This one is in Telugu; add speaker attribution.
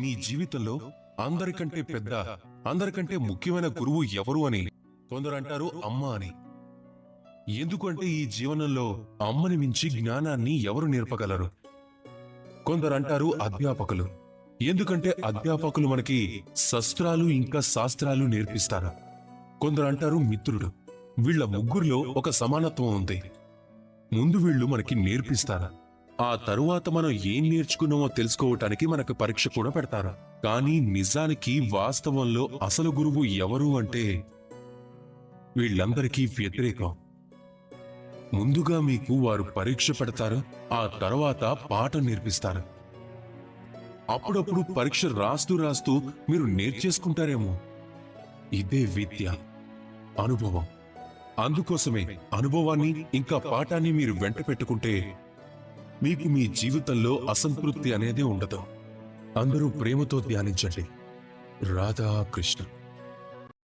Speaker 1: నీ జీవితంలో అందరికంటే పెద్ద, అందరికంటే ముఖ్యమైన గురువు ఎవరు అని కొందరు అంటారు అమ్మ అని. ఎందుకంటే ఈ జీవనంలో అమ్మని మించి జ్ఞానాన్ని ఎవరు నేర్పగలరు? కొందరు అంటారు అధ్యాపకులు. ఎందుకంటే అధ్యాపకులు మనకి శస్త్రాలు ఇంకా శాస్త్రాలు నేర్పిస్తారు. కొందరు అంటారు మిత్రుడు. వీళ్ళ ముగ్గురిలో ఒక సమానత్వం ఉంది. ముందు వీళ్ళు మనకి నేర్పిస్తారు, ఆ తరువాత మనం ఏం నేర్చుకున్నామో తెలుసుకోవటానికి మనకు పరీక్ష కూడా పెడతారు. కానీ నిజానికి వాస్తవంలో అసలు గురువు ఎవరు అంటే వీళ్ళందరికీ వ్యతిరేకం. ముందుగా మీకు వారు పరీక్ష పెడతారు, ఆ తర్వాత పాఠం నేర్పిస్తారు. అప్పుడప్పుడు పరీక్ష రాస్తూ రాస్తూ మీరు నేర్చేసుకుంటారేమో. ఇదే విద్య, అనుభవం. అందుకోసమే అనుభవాన్ని ఇంకా పాఠాన్ని మీరు వెంట పెట్టుకుంటే మీకు మీ జీవితంలో అసంతృప్తి అనేది ఉండదు. అందరూ ప్రేమతో ధ్యానించండి. రాధాకృష్ణ.